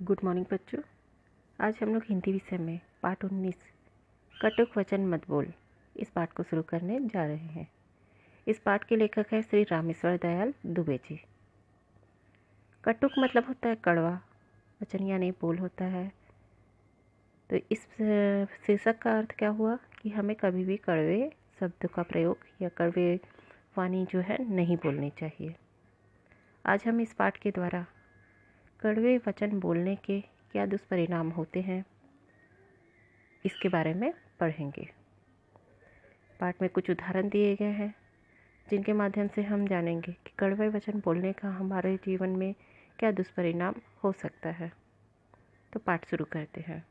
Good morning बच्चों। आज हम लोग हिंदी विषय में पाठ 19 कटुक वचन मत बोल इस पाठ को शुरू करने जा रहे हैं। इस पाठ के लेखक है श्री रामेश्वर दयाल दुबे जी। कटुक मतलब होता है कड़वा, वचन यानी बोल होता है। तो इस शीर्षक का अर्थ क्या हुआ कि हमें कभी भी कड़वे शब्द का प्रयोग या कड़वे वाणी जो है नहीं बोलनी चाहिए। आज हम इस पाठ के द्वारा कड़वे वचन बोलने के क्या दुष्परिणाम होते हैं इसके बारे में पढ़ेंगे। पाठ में कुछ उदाहरण दिए गए हैं जिनके माध्यम से हम जानेंगे कि कड़वे वचन बोलने का हमारे जीवन में क्या दुष्परिणाम हो सकता है। तो पाठ शुरू करते हैं।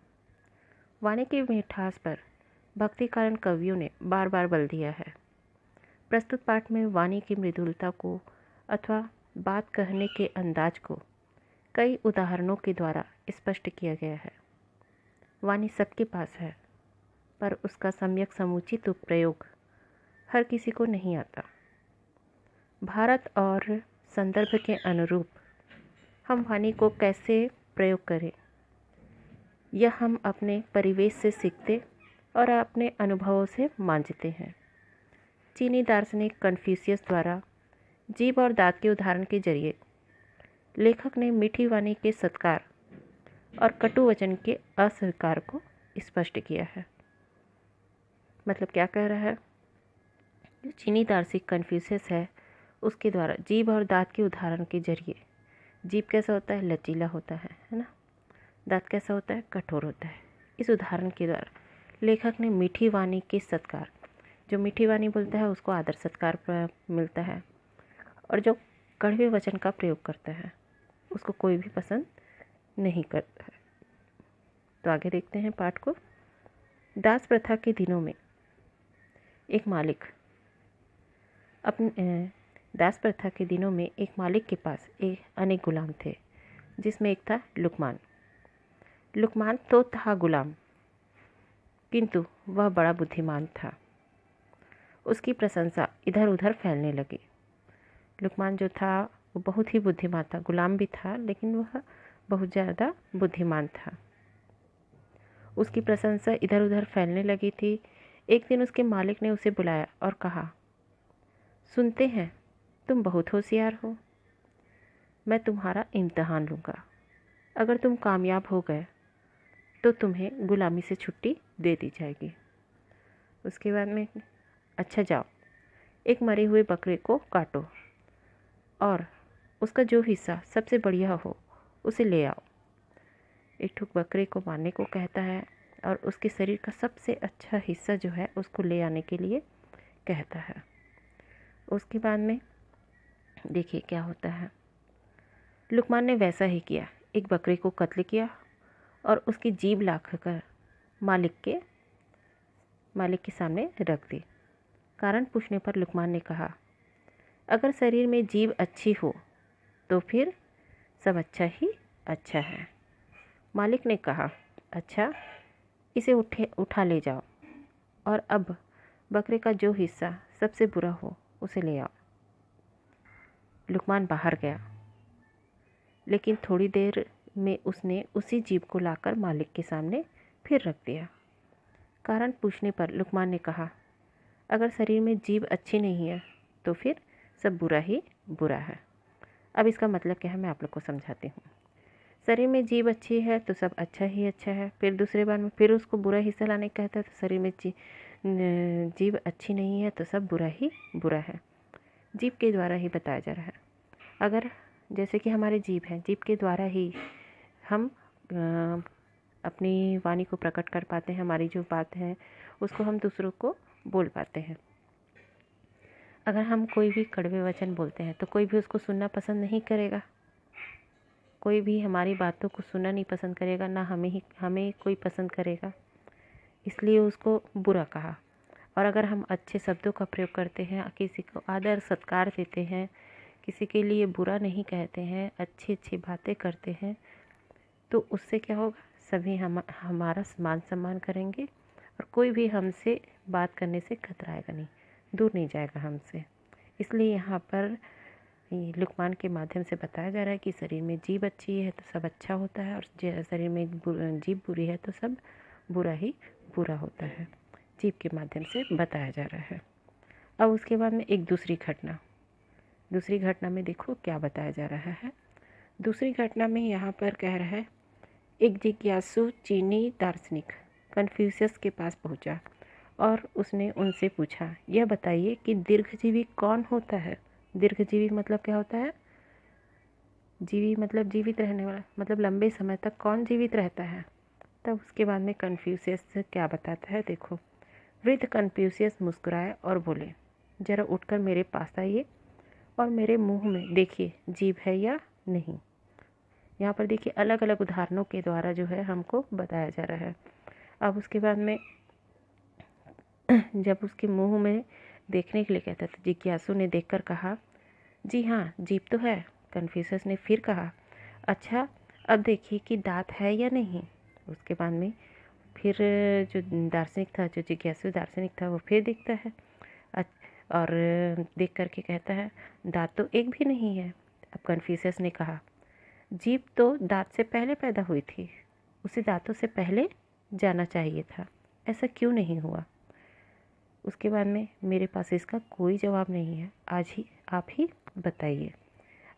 वाणी की मिठास पर भक्तिकारण कवियों ने बार बार बल दिया है। प्रस्तुत पाठ में वाणी की मृदुलता को अथवा बात कहने के अंदाज को कई उदाहरणों के द्वारा स्पष्ट किया गया है। वाणी सबके पास है, पर उसका सम्यक समुचित प्रयोग हर किसी को नहीं आता। भारत और संदर्भ के अनुरूप हम वाणी को कैसे प्रयोग करें, यह हम अपने परिवेश से सीखते और अपने अनुभवों से मांझते हैं। चीनी दार्शनिक कन्फ्यूशियस द्वारा जीभ और दांत के उदाहरण के जरिए लेखक ने मीठी वाणी के सत्कार और कटु वचन के अस्वीकार को स्पष्ट किया है। मतलब क्या कह रहा है? जो चीनी दार्शनिक कन्फ्यूशियस है उसके द्वारा जीभ और दांत के उदाहरण के जरिए, जीभ कैसा होता है? लचीला होता है ना। दांत कैसा होता है? कठोर होता है। इस उदाहरण के द्वारा लेखक ने मीठी वाणी के सत्कार, जो मीठी वाणी बोलता है उसको आदर सत्कार मिलता है, और जो कड़वे वचन का प्रयोग करता है उसको कोई भी पसंद नहीं करता है। तो आगे देखते हैं पाठ को। दास प्रथा के दिनों में एक मालिक के पास अनेक गुलाम थे, जिसमें एक था लुकमान। लुकमान तो था गुलाम, किंतु वह बड़ा बुद्धिमान था। उसकी प्रशंसा इधर उधर फैलने लगी। लुकमान जो था वो बहुत ही बुद्धिमान था, गुलाम भी था लेकिन वह बहुत ज़्यादा बुद्धिमान था। उसकी प्रशंसा इधर उधर फैलने लगी थी। एक दिन उसके मालिक ने उसे बुलाया और कहा, सुनते हैं तुम बहुत होशियार हो, मैं तुम्हारा इम्तहान लूँगा। अगर तुम कामयाब हो गए तो तुम्हें गुलामी से छुट्टी दे दी जाएगी। उसके बाद में, अच्छा जाओ, एक मरे हुए बकरे को काटो और उसका जो हिस्सा सबसे बढ़िया हो उसे ले आओ। एक ठुक बकरे को मारने को कहता है और उसके शरीर का सबसे अच्छा हिस्सा जो है उसको ले आने के लिए कहता है। उसके बाद में देखिए क्या होता है। लुकमान ने वैसा ही किया, एक बकरे को कत्ल किया और उसकी जीभ लाकर मालिक के सामने रख दी। कारण पूछने पर लुकमान ने कहा, अगर शरीर में जीभ अच्छी हो तो फिर सब अच्छा ही अच्छा है। मालिक ने कहा, अच्छा, इसे उठा ले जाओ और अब बकरे का जो हिस्सा सबसे बुरा हो उसे ले आओ। लुकमान बाहर गया, लेकिन थोड़ी देर में उसने उसी जीभ को लाकर मालिक के सामने फिर रख दिया। कारण पूछने पर लुकमान ने कहा, अगर शरीर में जीभ अच्छी नहीं है तो फिर सब बुरा ही बुरा है। अब इसका मतलब क्या है मैं आप लोग को समझाती हूँ। शरीर में जीभ अच्छी है तो सब अच्छा ही अच्छा है। फिर दूसरे बार में फिर उसको बुरा हिस्सा लाने कहता है तो शरीर में जीभ अच्छी नहीं है तो सब बुरा ही बुरा है। जीभ के द्वारा ही बताया जा रहा है। अगर जैसे कि हमारे जीभ है, जीभ के द्वारा ही हम अपनी वाणी को प्रकट कर पाते हैं। हमारी जो बात है उसको हम दूसरों को बोल पाते हैं। अगर हम कोई भी कड़वे वचन बोलते हैं तो कोई भी उसको सुनना पसंद नहीं करेगा। कोई भी हमारी बातों को सुनना नहीं पसंद करेगा, ना हमें कोई पसंद करेगा, इसलिए उसको बुरा कहा। और अगर हम अच्छे शब्दों का प्रयोग करते हैं, किसी को आदर सत्कार देते हैं, किसी के लिए बुरा नहीं कहते हैं, अच्छी अच्छी बातें करते हैं, तो उससे क्या होगा? सभी हमारा मान सम्मान करेंगे और कोई भी हमसे बात करने से कतराएगा नहीं, दूर नहीं जाएगा हमसे। इसलिए यहाँ पर लुकमान के माध्यम से बताया जा रहा है कि शरीर में जीभ अच्छी है तो सब अच्छा होता है, और शरीर में जीभ बुरी है तो सब बुरा ही बुरा होता है। जीभ के माध्यम से बताया जा रहा है। अब उसके बाद में एक दूसरी घटना में देखो क्या बताया जा रहा है। दूसरी घटना में यहाँ पर कह रहा है, एक जिज्ञासु चीनी दार्शनिक कन्फ्यूशियस के पास पहुँचा और उसने उनसे पूछा, यह बताइए कि दीर्घजीवी कौन होता है। दीर्घजीवी मतलब क्या होता है? जीवी मतलब जीवित रहने वाला, मतलब लंबे समय तक कौन जीवित रहता है। तब उसके बाद में कन्फ्यूशियस क्या बताता है, देखो। वृद्ध कन्फ्यूशियस मुस्कुराए और बोले, जरा उठकर मेरे पास आइए और मेरे मुंह में देखिए जीभ है या नहीं। यहाँ पर देखिए अलग अलग उदाहरणों के द्वारा जो है हमको बताया जा रहा है। अब उसके बाद में जब उसके मुंह में देखने के लिए कहता था, जिज्ञासु ने देखकर कहा, जी हाँ जीभ तो है। कन्फ्यूशियस ने फिर कहा, अच्छा अब देखिए कि दांत है या नहीं। उसके बाद में फिर जो दार्शनिक था, जो जिज्ञासु दार्शनिक था, वो फिर देखता है और देख करके कहता है, दांत तो एक भी नहीं है। अब कन्फ्यूशियस ने कहा, जीभ तो दांत से पहले पैदा हुई थी, उसे दांतों से पहले जाना चाहिए था, ऐसा क्यों नहीं हुआ। उसके बाद में मेरे पास इसका कोई जवाब नहीं है, आज ही आप ही बताइए।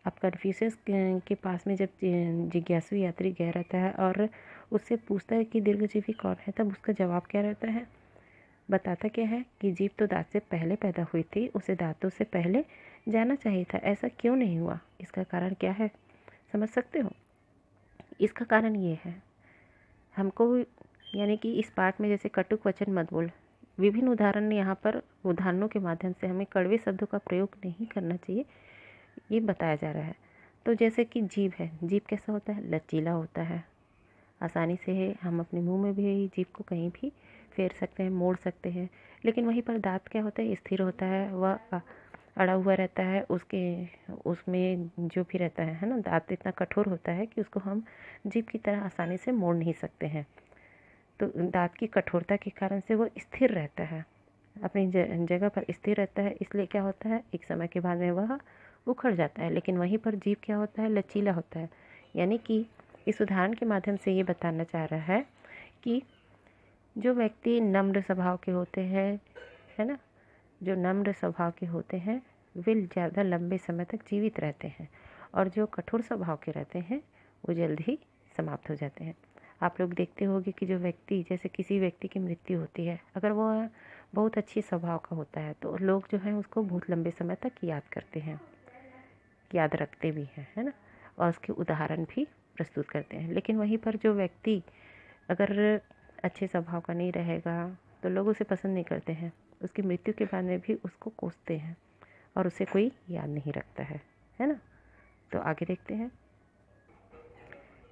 अब कन्फ्यूशियस के पास में जब जिज्ञासु यात्री गया रहता है और उससे पूछता है कि दीर्घजीवी कौन है, तब उसका जवाब क्या रहता है, बताता क्या है कि जीभ तो दांत से पहले पैदा हुई थी, उसे दांतों से पहले जाना चाहिए था, ऐसा क्यों नहीं हुआ। इसका कारण क्या है, समझ सकते हो। इसका कारण ये है, हमको यानी कि इस पाठ में जैसे कटुक वचन मत बोल, विभिन्न उदाहरणों के माध्यम से हमें कड़वे शब्दों का प्रयोग नहीं करना चाहिए, ये बताया जा रहा है। तो जैसे कि जीभ है, जीभ कैसा होता है, लचीला होता है, आसानी से हम अपने मुंह में भी जीभ को कहीं भी फेर सकते हैं, मोड़ सकते हैं। लेकिन वहीं पर दांत क्या होता है, स्थिर होता है, वह अड़ा हुआ रहता है, उसमें जो भी रहता है ना, दांत इतना कठोर होता है कि उसको हम जीभ की तरह आसानी से मोड़ नहीं सकते हैं। तो दांत की कठोरता के कारण से वो स्थिर रहता है, अपनी जगह पर स्थिर रहता है, इसलिए क्या होता है, एक समय के बाद में वह उखड़ जाता है। लेकिन वहीं पर जीभ क्या होता है, लचीला होता है। यानी कि इस उदाहरण के माध्यम से ये बताना चाह रहा है कि जो व्यक्ति नम्र स्वभाव के होते हैं, है ना, जो नम्र स्वभाव के होते हैं वे ज़्यादा लंबे समय तक जीवित रहते हैं, और जो कठोर स्वभाव के रहते हैं वो जल्द ही समाप्त हो जाते हैं। आप लोग देखते होंगे कि जो व्यक्ति, जैसे किसी व्यक्ति की मृत्यु होती है, अगर वो बहुत अच्छी स्वभाव का होता है तो लोग जो हैं उसको बहुत लंबे समय तक याद करते हैं, याद रखते भी हैं, है ना, और उसके उदाहरण भी प्रस्तुत करते हैं। लेकिन वहीं पर जो व्यक्ति अगर अच्छे स्वभाव का नहीं रहेगा तो लोग उसे पसंद नहीं करते हैं, उसकी मृत्यु के बाद में भी उसको कोसते हैं और उसे कोई याद नहीं रखता है ना। तो आगे देखते हैं।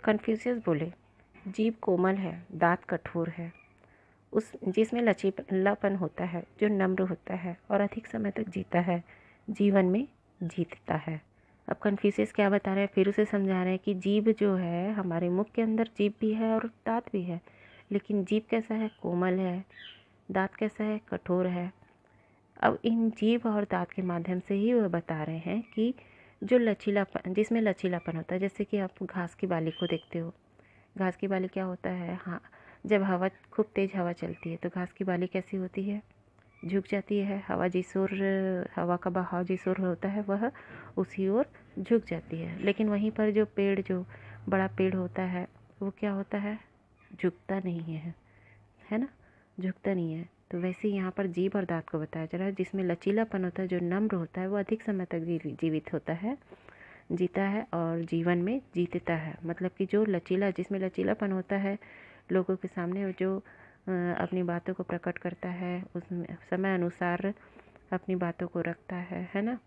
कन्फ्यूशियस बोले, जीभ कोमल है, दांत कठोर है, उस जिसमें लचीलापन होता है, जो नम्र होता है और अधिक समय तक जीता है, जीवन में जीतता है। अब कन्फ्यूशियस क्या बता रहे हैं, फिर उसे समझा रहे हैं कि जीभ जो है, हमारे मुख के अंदर जीभ भी है और दांत भी है, लेकिन जीभ कैसा है, कोमल है, दांत कैसा है, कठोर है। अब इन जीभ और दांत के माध्यम से ही वह बता रहे हैं कि जो लचीलापन, जिसमें लचीलापन होता है, जैसे कि आप घास की बाली को देखते हो, घास की बाली क्या होता है, हाँ, जब खूब तेज़ हवा चलती है तो घास की बाली कैसी होती है, झुक जाती है। हवा का बहाव जिस ओर होता है वह उसी ओर झुक जाती है। लेकिन वहीं पर जो बड़ा पेड़ होता है वो क्या होता है, झुकता नहीं है ना, झुकता नहीं है। तो वैसे ही यहाँ पर जीभ और दांत को बताया जा रहा है, जिसमें लचीलापन होता है, जो नम्र होता है, वो अधिक समय तक जीवित होता है, जीता है और जीवन में जीतता है। मतलब कि जिसमें लचीलापन होता है, लोगों के सामने जो अपनी बातों को प्रकट करता है, उसमें समय अनुसार अपनी बातों को रखता है ना।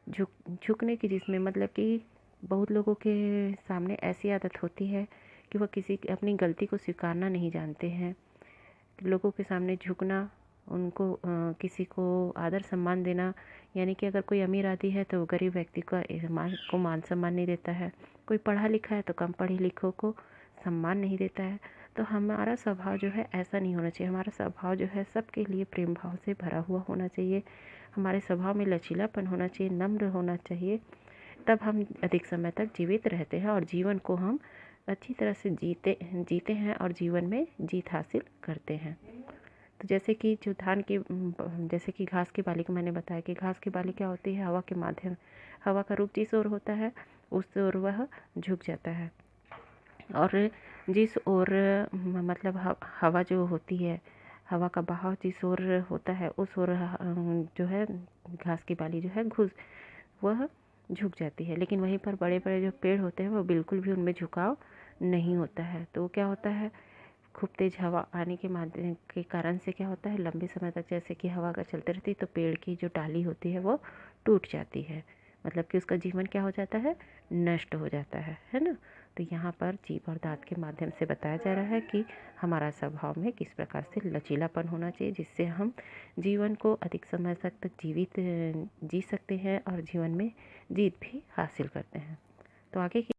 झुकने की, जिसमें मतलब कि बहुत लोगों के सामने ऐसी आदत होती है कि वह अपनी गलती को स्वीकारना नहीं जानते हैं। लोगों के सामने झुकना, उनको किसी को आदर सम्मान देना, यानी कि अगर कोई अमीर आदमी है तो गरीब व्यक्ति को मान सम्मान नहीं देता है, कोई पढ़ा लिखा है तो कम पढ़े लिखों को सम्मान नहीं देता है। तो हमारा स्वभाव जो है ऐसा नहीं होना चाहिए। हमारा स्वभाव जो है सबके लिए प्रेम भाव से भरा हुआ होना चाहिए। हमारे स्वभाव में लचीलापन होना चाहिए, नम्र होना चाहिए, तब हम अधिक समय तक जीवित रहते हैं और जीवन को हम अच्छी तरह से जीते हैं और जीवन में जीत हासिल करते हैं। तो जैसे कि जो जैसे कि घास की बाली को मैंने बताया कि घास की बाली क्या होती है, हवा का रुख जिस ओर होता है उस ओर वह झुक जाता है। और जिस ओर मतलब हवा जो होती है, हवा का बहाव जिस ओर होता है उस ओर जो है घास की बाली जो है वह झुक जाती है। लेकिन वहीं पर बड़े बड़े जो पेड़ होते हैं वो बिल्कुल भी उनमें झुकाव नहीं होता है। तो क्या होता है, खूब तेज़ हवा आने के कारण से क्या होता है, लंबे समय तक जैसे कि हवा अगर चलती रहती है तो पेड़ की जो डाली होती है वो टूट जाती है, मतलब कि उसका जीवन क्या हो जाता है, नष्ट हो जाता है ना। तो यहाँ पर जीव और दांत के माध्यम से बताया जा रहा है कि हमारा स्वभाव में किस प्रकार से लचीलापन होना चाहिए, जिससे हम जीवन को अधिक समय तक जी सकते हैं और जीवन में जीत भी हासिल करते हैं। तो आगे की